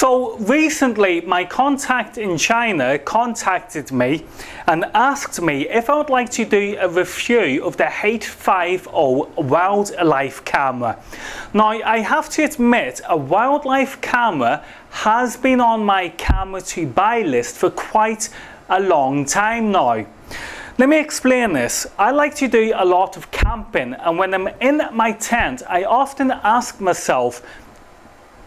So recently my contact in China contacted me and asked me if I would like to do a review of the H50 wildlife camera. Now I have to admit, a wildlife camera has been on my camera to buy list for quite a long time now. Let me explain this. I like to do a lot of camping, and when I'm in my tent I often ask myself,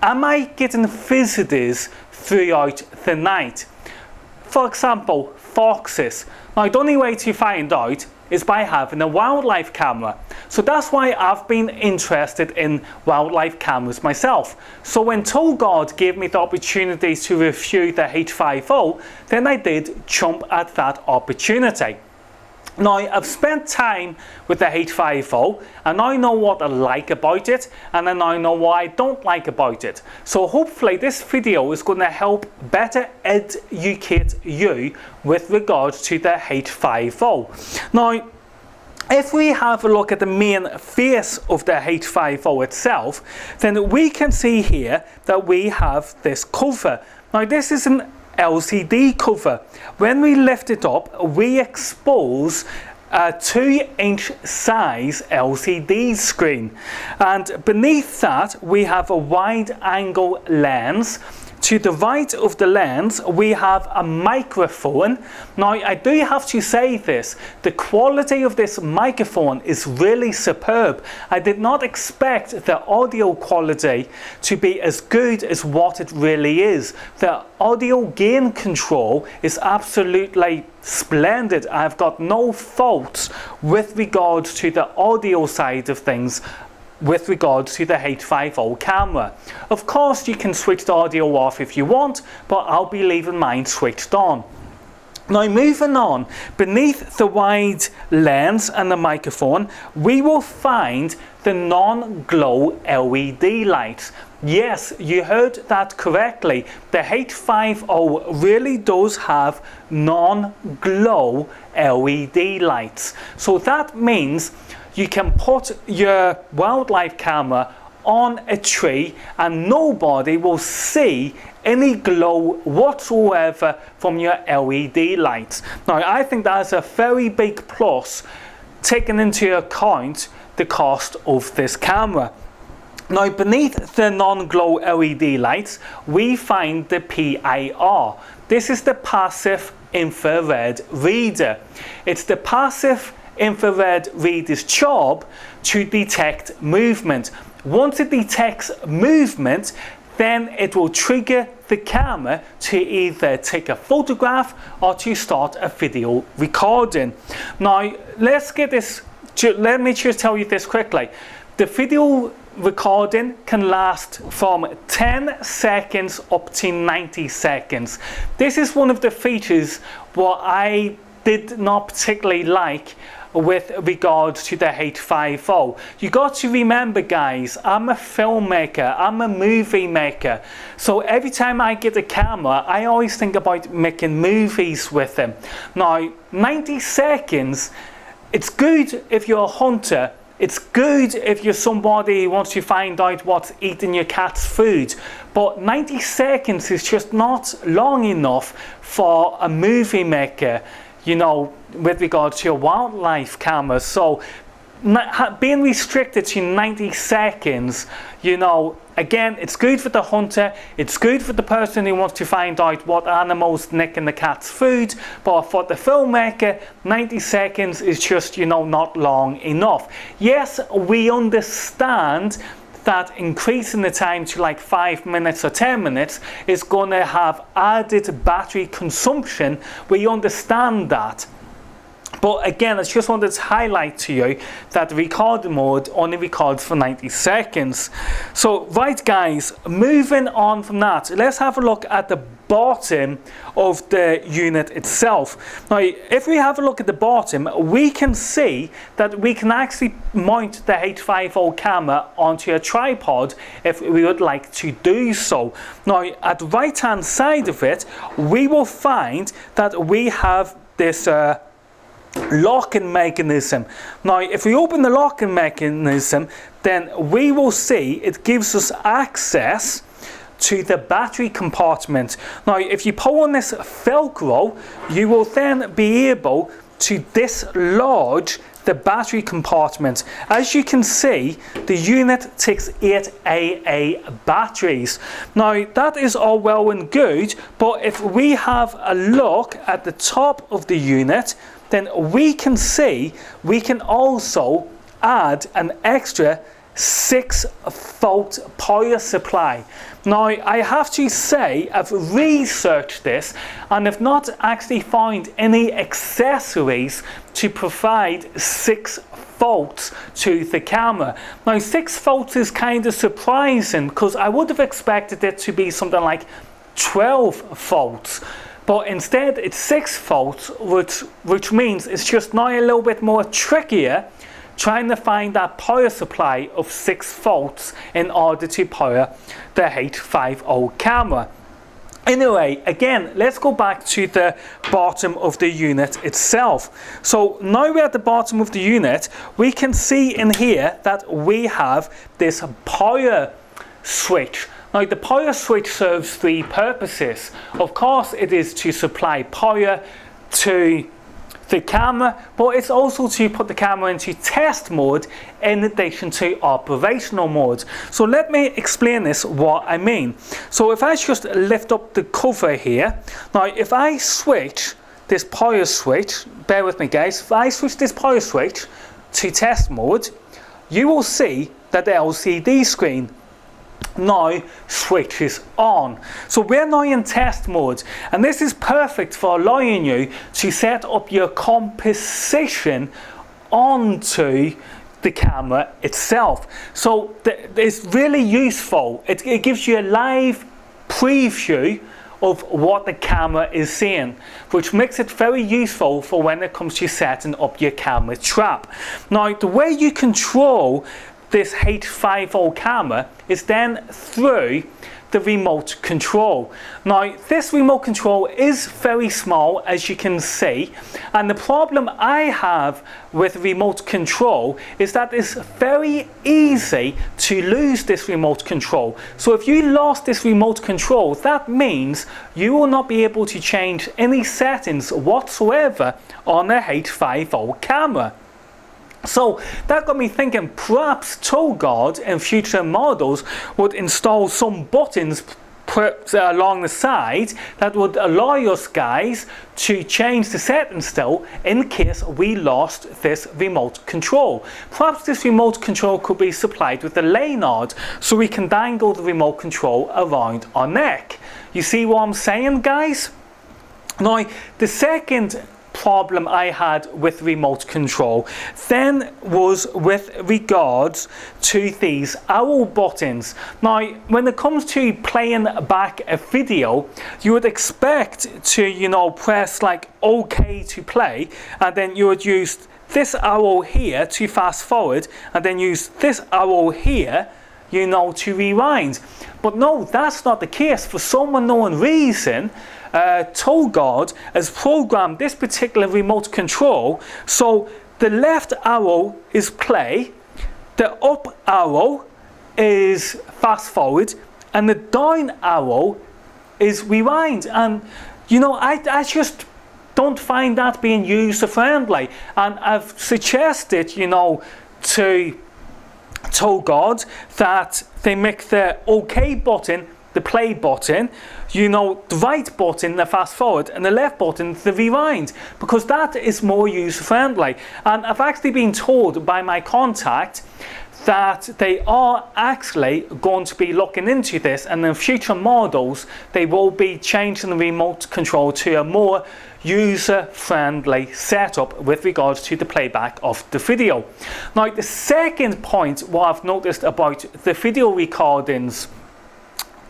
am I getting visitors throughout the night? For example, foxes. Now the only way to find out is by having a wildlife camera. So that's why I've been interested in wildlife cameras myself. So when Toguard gave me the opportunity to review the H50, then I did jump at that opportunity. Now I've spent time with the H50 and I know what I like about it, and I now know what I don't like about it. So hopefully this video is going to help better educate you with regards to the H50. Now if we have a look at the main face of the H50 itself, then we can see here that we have this cover. Now this is an LCD cover. When we lift it up, we expose a 2-inch size LCD screen, and beneath that we have a wide angle lens. To the right of the lens we have a microphone. Now I do have to say this, the quality of this microphone is really superb. I did not expect the audio quality to be as good as what it really is. The audio gain control is absolutely splendid. I've got no faults with regards to the audio side of things with regards to the H50 camera. Of course you can switch the audio off if you want, but I'll be leaving mine switched on. Now moving on, beneath the wide lens and the microphone we will find the non-glow LED lights. Yes, you heard that correctly. The H50 really does have non-glow LED lights. So that means you can put your wildlife camera on a tree and nobody will see any glow whatsoever from your LED lights. Now I think that's a very big plus, taking into account the cost of this camera. Now beneath the non-glow LED lights we find the PIR. This is the passive infrared reader. It's the passive infrared reader's job to detect movement. Once it detects movement, then it will trigger the camera to either take a photograph or to start a video recording. Now let me just tell you this quickly. The video recording can last from 10 seconds up to 90 seconds. This is one of the features what I did not particularly like with regards to the H50. You got to remember guys, I'm a filmmaker, I'm a movie maker, so every time I get a camera I always think about making movies with them. Now 90 seconds, it's good if you're a hunter, it's good if you're somebody who wants to find out what's eating your cat's food, but 90 seconds is just not long enough for a movie maker, you know, with regards to your wildlife camera. So being restricted to 90 seconds, you know, again, it's good for the hunter, it's good for the person who wants to find out what animals nicking the cat's food, but for the filmmaker 90 seconds is just, you know, not long enough. Yes, we understand that increasing the time to like 5 minutes or 10 minutes is going to have added battery consumption. We understand that. But again, I just wanted to highlight to you that the recording mode only records for 90 seconds. So right guys, moving on from that, let's have a look at the bottom of the unit itself. Now if we have a look at the bottom, we can see that we can actually mount the H50 camera onto a tripod if we would like to do so. Now at the right hand side of it we will find that we have this locking mechanism. Now if we open the locking mechanism, then we will see it gives us access to the battery compartment. Now, if you pull on this Velcro, you will then be able to dislodge the battery compartment. As you can see, the unit takes 8 AA batteries. Now, that is all well and good, but if we have a look at the top of the unit, then we can see we can also add an extra 6-volt power supply. Now, I have to say I've researched this and have not actually found any accessories to provide 6 volts to the camera. Now, 6 volts is kind of surprising because I would have expected it to be something like 12 volts. But instead it's 6 volts, which means it's just now a little bit more trickier trying to find that power supply of 6 volts in order to power the H50 camera. Anyway, again, let's go back to the bottom of the unit itself. So now we're at the bottom of the unit, we can see in here that we have this power switch. Now, the power switch serves 3 purposes. Of course, it is to supply power to the camera, but it's also to put the camera into test mode in addition to operational mode. So let me explain this, what I mean. So if I just lift up the cover here, now if I switch this power switch, bear with me guys, if I switch this power switch to test mode, you will see that the LCD screen now switches on. So we're now in test mode, and this is perfect for allowing you to set up your composition onto the camera itself. So it's really useful. It gives you a live preview of what the camera is seeing, which makes it very useful for when it comes to setting up your camera trap. Now, the way you control this H50 camera is then through the remote control. Now, this remote control is very small, as you can see, and the problem I have with remote control is that it's very easy to lose this remote control. So if you lost this remote control, that means you will not be able to change any settings whatsoever on the H50 camera. So that got me thinking, perhaps Toguard in future models would install some buttons along the side that would allow us guys to change the settings still in case we lost this remote control. Perhaps this remote control could be supplied with a lanyard so we can dangle the remote control around our neck. You see what I'm saying, guys? Now, the second problem I had with remote control then was with regards to these owl buttons. Now, when it comes to playing back a video, you would expect to, press like OK to play, and then you would use this arrow here to fast forward, and then use this arrow here, to rewind. But no, that's not the case. For some unknown reason, Toguard has programmed this particular remote control so the left arrow is play, the up arrow is fast forward, and the down arrow is rewind. And I just don't find that being user friendly, and I've suggested to Toguard that they make the OK button the play button, the right button the fast forward, and the left button the rewind, because that is more user friendly. And I've actually been told by my contact that they are actually going to be looking into this, and in future models they will be changing the remote control to a more user-friendly setup with regards to the playback of the video. Now, the second point what I've noticed about the video recordings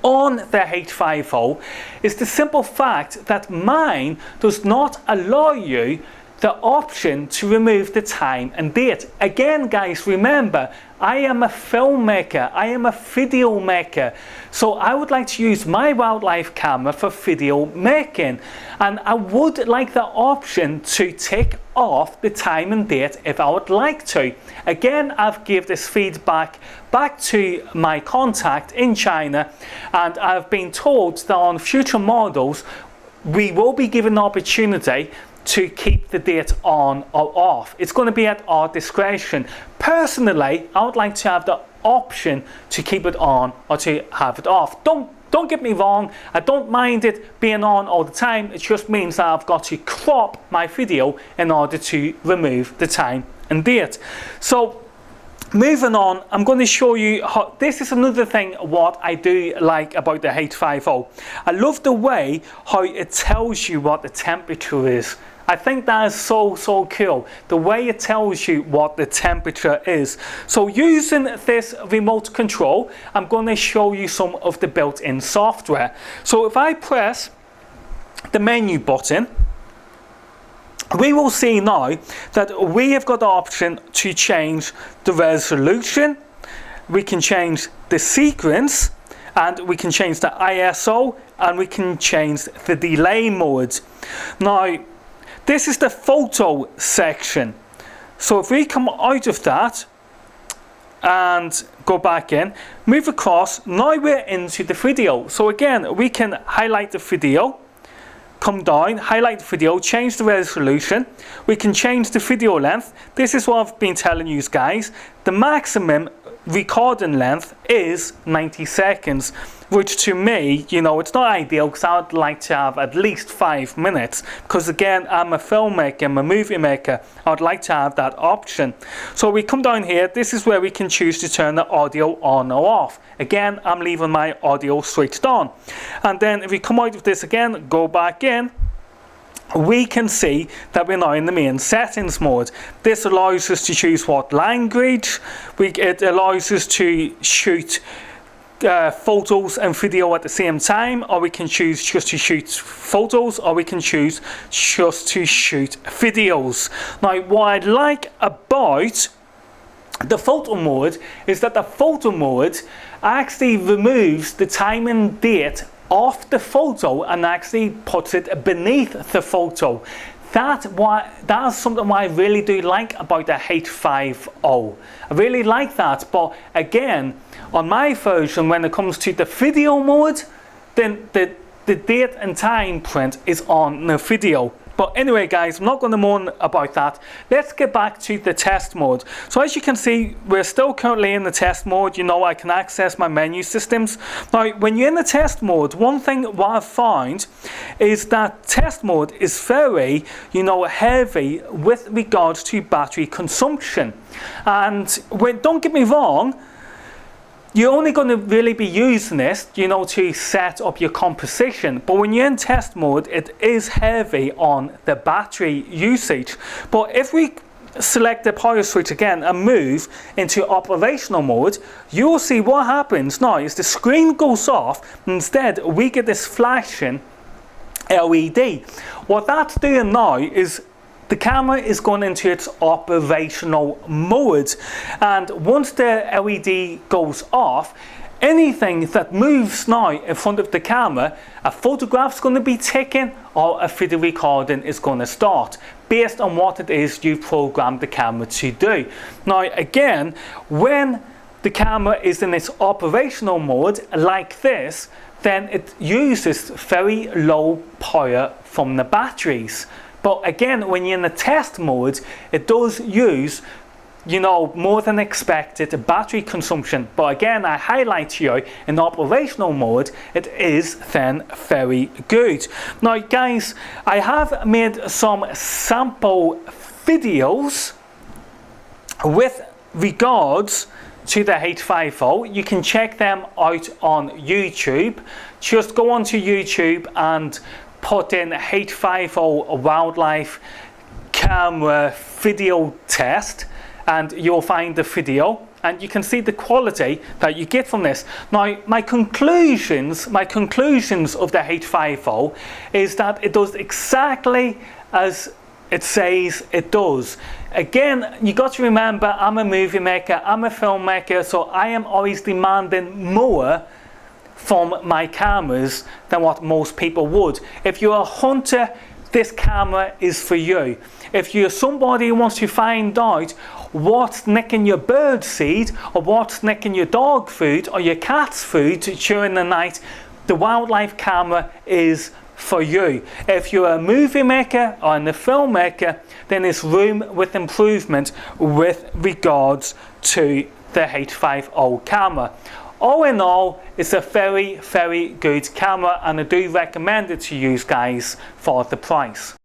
on the H50 is the simple fact that mine does not allow you the option to remove the time and date. Again, guys, remember, I am a filmmaker, I am a video maker, so I would like to use my wildlife camera for video making, and I would like the option to take off the time and date if I would like to. Again, I've given this feedback back to my contact in China, and I've been told that on future models we will be given the opportunity to keep the date on or off. It's going to be at our discretion. Personally, I would like to have the option to keep it on or to have it off. Don't get me wrong, I don't mind it being on all the time. It just means that I've got to crop my video in order to remove the time and date. So moving on, I'm going to show you how, this is another thing what I do like about the H50. I love the way how it tells you what the temperature is. I think that is so cool, the way it tells you what the temperature is. So using this remote control, I'm going to show you some of the built-in software. So if I press the menu button, we will see now that we have got the option to change the resolution, we can change the sequence, and we can change the ISO, and we can change the delay mode. Now, this is the photo section. So if we come out of that and go back in, move across, now we're into the video. So again, we can highlight the video, come down, highlight the video, change the resolution. We can change the video length. This is what I've been telling you guys. The maximum recording length is 90 seconds, which to me, you know, it's not ideal because I would like to have at least 5 minutes, because again, I'm a filmmaker, I'm a movie maker, I would like to have that option. So we come down here, this is where we can choose to turn the audio on or off. Again, I'm leaving my audio switched on. And then if we come out of this again, go back in, we can see that we're now in the main settings mode. This allows us to choose what language, it allows us to shoot photos and video at the same time, or we can choose just to shoot photos, or we can choose just to shoot videos. Now, what I like about the photo mode is that the photo mode actually removes the time and date off the photo and actually puts it beneath the photo. That is something what I really do like about the H50. I really like that, but again, on my version, when it comes to the video mode, then the date and time print is on the video. But anyway, guys, I'm not going to moan about that. Let's get back to the test mode. So as you can see, we're still currently in the test mode. You know, I can access my menu systems. Now, when you're in the test mode, one thing what I've found is that test mode is very, you know, heavy with regards to battery consumption. And don't get me wrong, you're only going to really be using this, you know, to set up your composition. But when you're in test mode, it is heavy on the battery usage. But if we select the power switch again and move into operational mode, you'll see what happens now is the screen goes off. Instead, we get this flashing LED. What that's doing now is the camera is going into its operational mode, and once the LED goes off, anything that moves now in front of the camera, a photograph is going to be taken or a video recording is going to start based on what it is you've programmed the camera to do. Now again, when the camera is in its operational mode like this, then it uses very low power from the batteries. But again, when you're in the test mode, it does use, you know, more than expected battery consumption. But again, I highlight to you, in operational mode, it is then very good. Now guys, I have made some sample videos with regards to the H50. You can check them out on YouTube. Just go onto YouTube and put in H50 wildlife camera video test, and you'll find the video, and you can see the quality that you get from this. Now, my conclusions of the H50 is that it does exactly as It says it does. Again, you got to remember, I'm a movie maker, I'm a filmmaker, so I am always demanding more from my cameras than what most people would. If you're a hunter, this camera is for you. If you're somebody who wants to find out what's nicking your bird seed, or what's nicking your dog food or your cat's food during the night, the wildlife camera is for you. If you're a movie maker or a filmmaker, then there's room with improvement with regards to the H50 camera. All in all, it's a very, very good camera, and I do recommend it to you guys for the price.